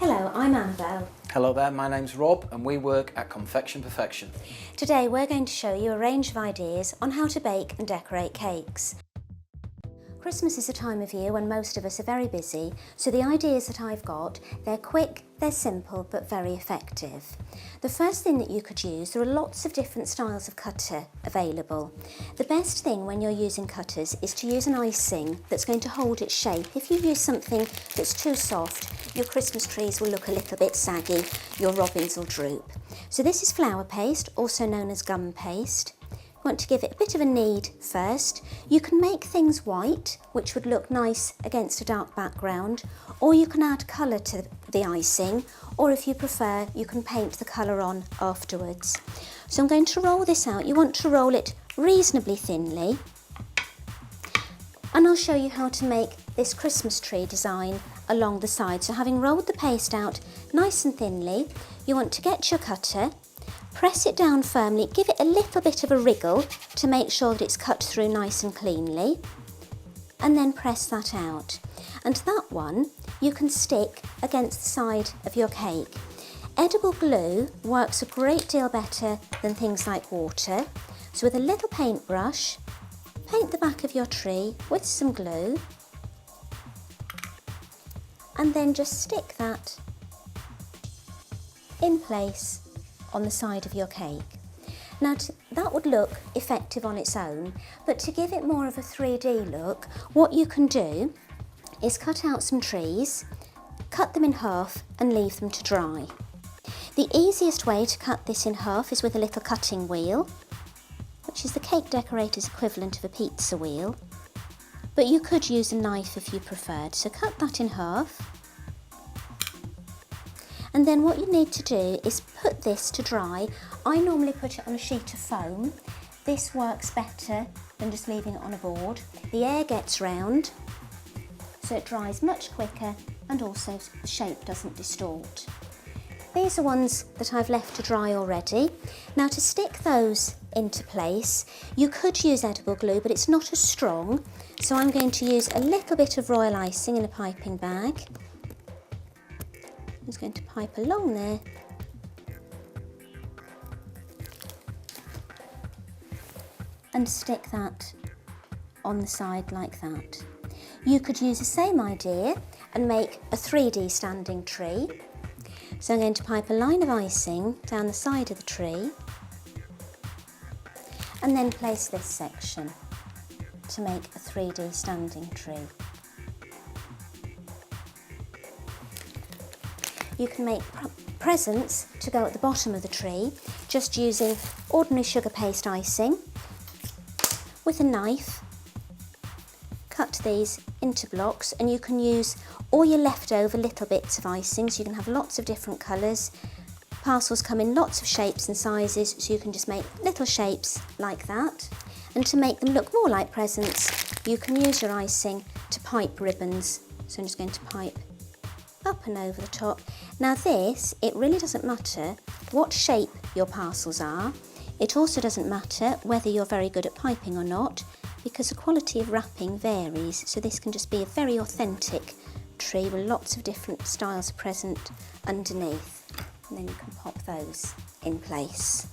Hello, I'm Annabelle. Hello there, my name's Rob and we work at Confection Perfection. Today we're going to show you a range of ideas on how to bake and decorate cakes. Christmas is a time of year when most of us are very busy, so the ideas that I've got, they're quick, they're simple but very effective. The first thing that you could use, there are lots of different styles of cutter available. The best thing when you're using cutters is to use an icing that's going to hold its shape. If you use something that's too soft, your Christmas trees will look a little bit saggy, your robins will droop. So this is flour paste, also known as gum paste. You want to give it a bit of a knead first. You can make things white, which would look nice against a dark background, or you can add colour to the icing, or if you prefer, you can paint the colour on afterwards. So I'm going to roll this out. You want to roll it reasonably thinly, and I'll show you how to make this Christmas tree design along the side. So having rolled the paste out nice and thinly, you want to get your cutter, press it down firmly, give it a little bit of a wriggle to make sure that it's cut through nice and cleanly, and then press that out. And that one you can stick against the side of your cake. Edible glue works a great deal better than things like water. So with a little paintbrush, paint the back of your tree with some glue, and then just stick that in place on the side of your cake. Now that would look effective on its own, but to give it more of a 3D look, what you can do is cut out some trees, cut them in half and leave them to dry. The easiest way to cut this in half is with a little cutting wheel, which is the cake decorator's equivalent of a pizza wheel, but you could use a knife if you preferred. So cut that in half. And then what you need to do is put this to dry. I normally put it on a sheet of foam. This works better than just leaving it on a board. The air gets round, so it dries much quicker, and also the shape doesn't distort. These are ones that I've left to dry already. Now to stick those into place, you could use edible glue, but it's not as strong. So I'm going to use a little bit of royal icing in a piping bag. I'm just going to pipe along there, and stick that on the side like that. You could use the same idea and make a 3D standing tree. So I'm going to pipe a line of icing down the side of the tree, and then place this section to make a 3D standing tree. You can make presents to go at the bottom of the tree just using ordinary sugar paste icing. With a knife, cut these into blocks, and you can use all your leftover little bits of icing, so you can have lots of different colours. Parcels come in lots of shapes and sizes, so you can just make little shapes like that. And to make them look more like presents, you can use your icing to pipe ribbons. So I'm just going to pipe up and over the top. Now this, it really doesn't matter what shape your parcels are. It also doesn't matter whether you're very good at piping or not, because the quality of wrapping varies. So this can just be a very authentic tree with lots of different styles of present underneath. And then you can pop those in place.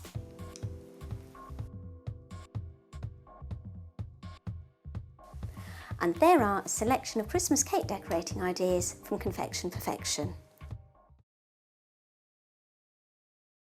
And there are a selection of Christmas cake decorating ideas from Confection Perfection.